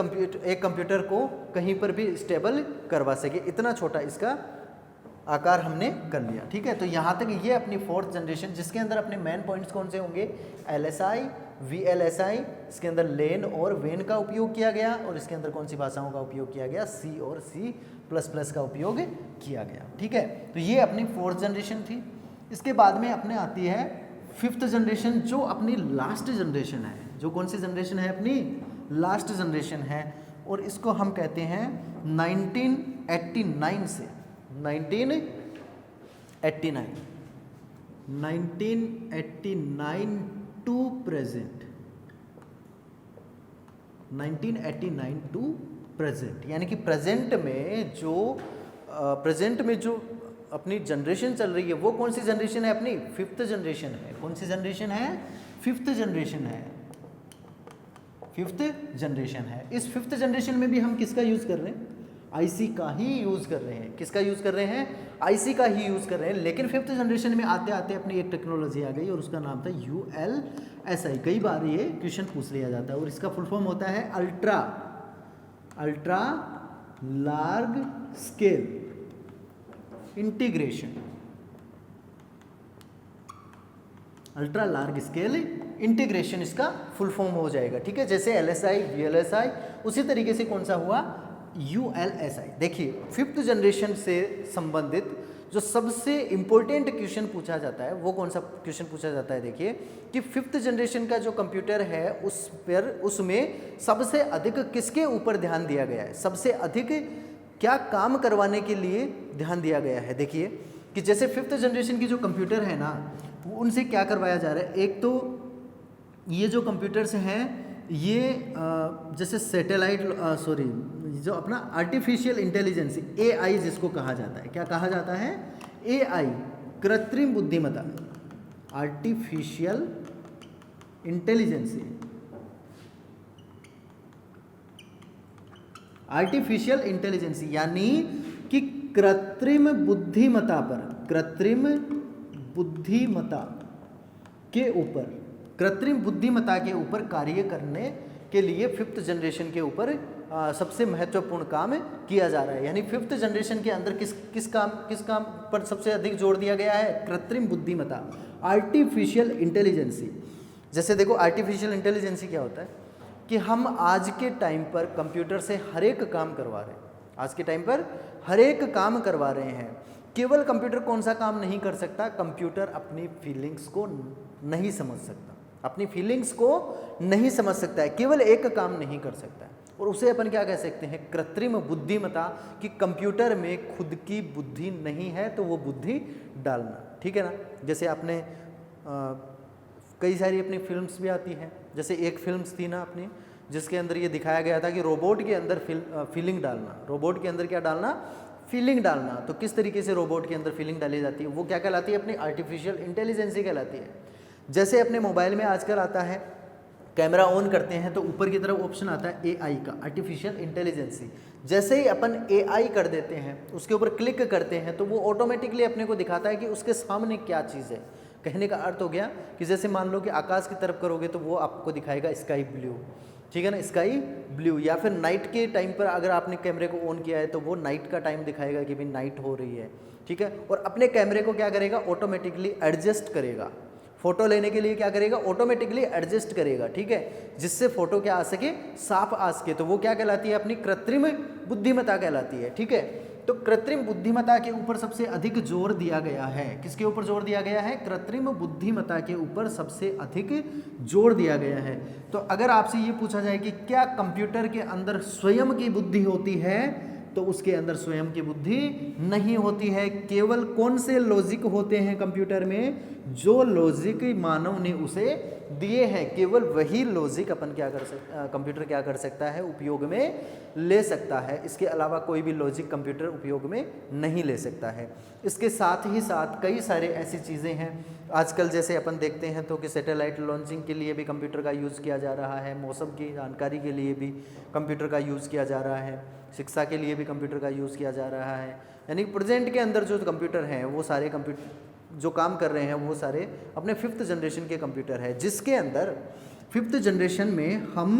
S1: कंप्यूटर को कहीं पर भी स्टेबल करवा सके। इतना छोटा इसका आकार हमने कर लिया, ठीक है। तो यहाँ तक ये अपनी फोर्थ जनरेशन, जिसके अंदर अपने मेन पॉइंट्स कौन से होंगे, LSI, VLSI, इसके अंदर लेन और वेन का उपयोग किया गया, और इसके अंदर कौन सी भाषाओं का उपयोग किया गया, C और C++ का उपयोग किया गया, ठीक है। तो ये अपनी फोर्थ जनरेशन थी। इसके बाद में अपने आती है फिफ्थ जनरेशन, जो अपनी लास्ट जनरेशन है। जो कौन सी जनरेशन है, अपनी लास्ट जनरेशन है, और इसको हम कहते हैं 1989 से 1989 टू प्रेजेंट, 1989 टू प्रेजेंट, यानी कि प्रेजेंट में जो अपनी जनरेशन चल रही है, वो कौन सी जनरेशन है, अपनी फिफ्थ जनरेशन है। कौन सी जनरेशन है, फिफ्थ जनरेशन है। इस फिफ्थ जनरेशन में भी हम किसका यूज़ कर रहे हैं, आईसी का ही यूज़ कर रहे हैं। किसका यूज़ कर रहे हैं, आईसी का ही यूज़ कर रहे हैं। लेकिन फिफ्थ जनरेशन में आते आते अपनी एक टेक्नोलॉजी आ गई, और उसका नाम था ULSI। कई बार ये क्वेश्चन पूछ लिया जाता है, और इसका फुल फॉर्म होता है ultra large scale integration. Ultra large scale integration इसका फुल फॉर्म हो जाएगा, ठीक है। जैसे LSI, VLSI, उसी तरीके से कौन सा हुआ, ULSI। देखिए फिफ्थ जनरेशन से संबंधित जो सबसे इम्पोर्टेंट क्वेश्चन पूछा जाता है, वो कौन सा क्वेश्चन पूछा जाता है, देखिए कि फिफ्थ जनरेशन का जो कंप्यूटर है उसमें सबसे अधिक किसके ऊपर ध्यान दिया गया है, सबसे अधिक क्या काम करवाने के लिए ध्यान दिया गया है। देखिए कि जैसे फिफ्थ जनरेशन की जो कंप्यूटर है ना, उनसे क्या करवाया जा रहा है। एक तो ये जो कंप्यूटर्स हैं, ये जैसे सैटेलाइट जो अपना आर्टिफिशियल इंटेलिजेंस AI जिसको कहा जाता है, क्या कहा जाता है, AI, कृत्रिम बुद्धिमत्ता, आर्टिफिशियल इंटेलिजेंस, यानी कि कृत्रिम बुद्धिमत्ता पर, कृत्रिम बुद्धिमत्ता के ऊपर, कृत्रिम बुद्धिमत्ता के ऊपर कार्य करने के लिए फिफ्थ जनरेशन के ऊपर सबसे महत्वपूर्ण काम किया जा रहा है। यानी फिफ्थ जनरेशन के अंदर किस काम पर सबसे अधिक जोर दिया गया है? कृत्रिम बुद्धिमत्ता, आर्टिफिशियल इंटेलिजेंसी। जैसे देखो आर्टिफिशियल इंटेलिजेंसी क्या होता है कि हम आज के टाइम पर कंप्यूटर से हर एक काम करवा रहे हैं, आज के टाइम पर हर एक काम करवा रहे हैं। केवल कंप्यूटर कौन सा काम नहीं कर सकता? कंप्यूटर अपनी फीलिंग्स को नहीं समझ सकता, अपनी फीलिंग्स को नहीं समझ सकता है, केवल एक काम नहीं कर सकता है, और उसे अपन क्या कह सकते हैं? कृत्रिम बुद्धिमत्ता। कि कंप्यूटर में खुद की बुद्धि नहीं है तो वो बुद्धि डालना, ठीक है ना। जैसे आपने कई सारी अपनी फिल्म्स भी आती हैं, जैसे एक फिल्म्स थी ना अपनी जिसके अंदर ये दिखाया गया था कि रोबोट के अंदर फीलिंग डालना, रोबोट के अंदर क्या डालना? फीलिंग डालना। तो किस तरीके से रोबोट के अंदर फीलिंग डाली जाती है? वो क्या कहलाती है? अपनी आर्टिफिशियल इंटेलिजेंसी कहलाती है। जैसे अपने मोबाइल में आजकल आता है, कैमरा ऑन करते हैं तो ऊपर की तरफ ऑप्शन आता है एआई का, आर्टिफिशियल इंटेलिजेंसी। जैसे ही अपन एआई कर देते हैं, उसके ऊपर क्लिक करते हैं, तो वो ऑटोमेटिकली अपने को दिखाता है कि उसके सामने क्या चीज़ है। कहने का अर्थ हो गया कि जैसे मान लो कि आकाश की तरफ करोगे तो वो आपको दिखाएगा स्काई ब्लू, ठीक है ना, स्काई ब्लू। या फिर नाइट के टाइम पर अगर आपने कैमरे को ऑन किया है तो वो नाइट का टाइम दिखाएगा कि भाई नाइट हो रही है, ठीक है। और अपने कैमरे को क्या करेगा? ऑटोमेटिकली एडजस्ट करेगा। फोटो लेने के लिए क्या करेगा? ऑटोमेटिकली एडजस्ट करेगा, ठीक है, जिससे फोटो क्या आ सके? साफ आ सके। तो वो क्या कहलाती है? अपनी कृत्रिम बुद्धिमत्ता कहलाती है, ठीक है। तो कृत्रिम बुद्धिमत्ता के ऊपर सबसे अधिक जोर दिया गया है। किसके ऊपर जोर दिया गया है? कृत्रिम बुद्धिमत्ता के ऊपर सबसे अधिक जोर दिया गया है। तो अगर आपसे ये पूछा जाए कि क्या कंप्यूटर के अंदर स्वयं की बुद्धि होती है, तो उसके अंदर स्वयं की बुद्धि नहीं होती है। केवल कौन से लॉजिक होते हैं कंप्यूटर में? जो लॉजिक मानव ने उसे दिए हैं, केवल वही लॉजिक अपन क्या कर सकते, कंप्यूटर क्या कर सकता है? उपयोग में ले सकता है। इसके अलावा कोई भी लॉजिक कंप्यूटर उपयोग में नहीं ले सकता है। इसके साथ ही साथ कई सारे ऐसी चीज़ें हैं आजकल, जैसे अपन देखते हैं तो कि सैटेलाइट लॉन्चिंग के लिए भी कंप्यूटर का यूज़ किया जा रहा है, मौसम की जानकारी के लिए भी कंप्यूटर का यूज़ किया जा रहा है, शिक्षा के लिए भी कंप्यूटर का यूज़ किया जा रहा है। यानी प्रेजेंट के अंदर जो कंप्यूटर हैं वो सारे कंप्यूटर जो काम कर रहे हैं वो सारे अपने फिफ्थ जनरेशन के कंप्यूटर है, जिसके अंदर फिफ्थ जनरेशन में हम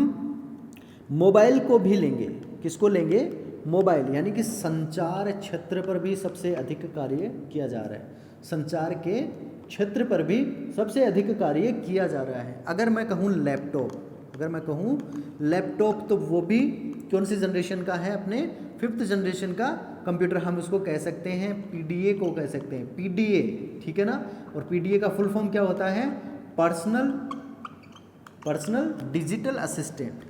S1: मोबाइल को भी लेंगे। किसको लेंगे? मोबाइल। यानी कि संचार क्षेत्र पर भी सबसे अधिक कार्य किया जा रहा है, संचार के क्षेत्र पर भी सबसे अधिक कार्य किया जा रहा है। अगर मैं कहूँ लैपटॉप, अगर मैं कहूँ लैपटॉप, तो वो भी कौन सी जनरेशन का है? अपने फिफ्थ जनरेशन का कंप्यूटर। हम उसको कह सकते हैं पीडीए को कह सकते हैं, पीडीए, ठीक है ना। और पीडीए का फुल फॉर्म क्या होता है? Personal digital assistant.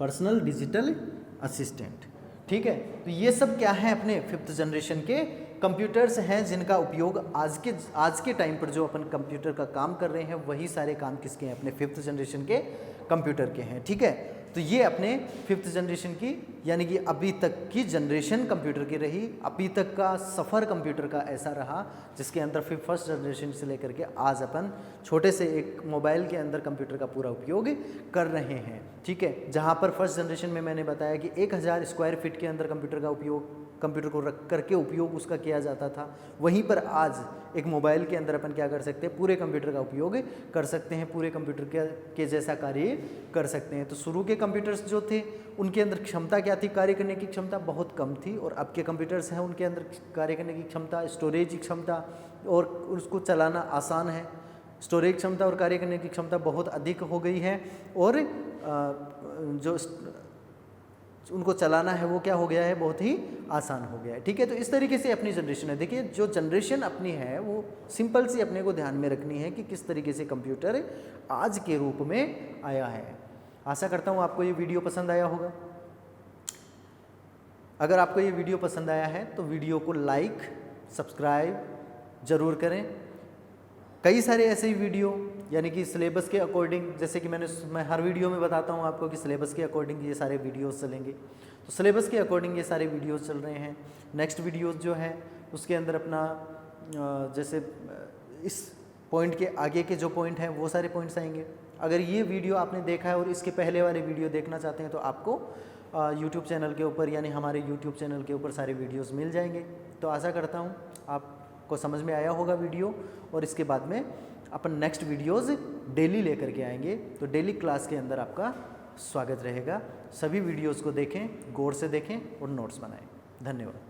S1: Personal digital assistant, ठीक है। तो ये सब क्या है? अपने फिफ्थ जनरेशन के कंप्यूटर्स हैं जिनका उपयोग आज के टाइम पर जो अपन कंप्यूटर का काम कर रहे हैं वही सारे काम किसके हैं? अपने फिफ्थ जनरेशन के कंप्यूटर के हैं, ठीक है। तो ये अपने फिफ्थ जनरेशन की, यानी कि अभी तक की जनरेशन कंप्यूटर की रही, अभी तक का सफ़र कंप्यूटर का ऐसा रहा जिसके अंदर फिर फर्स्ट जनरेशन से लेकर के आज अपन छोटे से एक मोबाइल के अंदर कंप्यूटर का पूरा उपयोग कर रहे हैं, ठीक है। जहाँ पर फर्स्ट जनरेशन में मैंने बताया कि 1000 स्क्वायर फीट के अंदर कंप्यूटर को रख करके उपयोग उसका किया जाता था, वहीं पर आज एक मोबाइल के अंदर अपन क्या कर सकते हैं? पूरे कंप्यूटर का उपयोग कर सकते हैं, पूरे कंप्यूटर के जैसा कार्य कर सकते हैं। तो शुरू के कंप्यूटर्स जो थे उनके अंदर क्षमता क्या थी? कार्य करने की क्षमता बहुत कम थी, और अब के कंप्यूटर्स हैं उनके अंदर कार्य करने की क्षमता, स्टोरेज की क्षमता, और उसको चलाना आसान है। स्टोरेज क्षमता और कार्य करने की क्षमता बहुत अधिक हो गई है, और जो उनको चलाना है वो क्या हो गया है? बहुत ही आसान हो गया है, ठीक है। तो इस तरीके से अपनी जनरेशन है। देखिए जो जनरेशन अपनी है वो सिंपल सी अपने को ध्यान में रखनी है कि किस तरीके से कंप्यूटर आज के रूप में आया है। आशा करता हूँ आपको ये वीडियो पसंद आया होगा। अगर आपको ये वीडियो पसंद आया है तो वीडियो को लाइक सब्सक्राइब ज़रूर करें। कई सारे ऐसे ही वीडियो, यानी कि सिलेबस के अकॉर्डिंग, जैसे कि मैं हर वीडियो में बताता हूँ आपको कि सिलेबस के अकॉर्डिंग ये सारे वीडियोस चलेंगे, तो सिलेबस के अकॉर्डिंग ये सारे वीडियोस चल रहे हैं। नेक्स्ट वीडियोस जो है उसके अंदर अपना जैसे इस पॉइंट के आगे के जो पॉइंट हैं वो सारे पॉइंट्स आएंगे, अगर ये वीडियो आपने देखा है और इसके पहले वाले वीडियो देखना चाहते हैं तो आपको यूट्यूब चैनल के ऊपर यानी हमारे यूट्यूब चैनल के ऊपर सारे वीडियोस मिल जाएंगे। तो आशा करता हूँ आपको समझ में आया होगा वीडियो, और इसके बाद में अपन नेक्स्ट वीडियोस डेली लेकर के आएंगे। तो डेली क्लास के अंदर आपका स्वागत रहेगा। सभी वीडियोस को देखें, गौर से देखें और नोट्स बनाएं। धन्यवाद।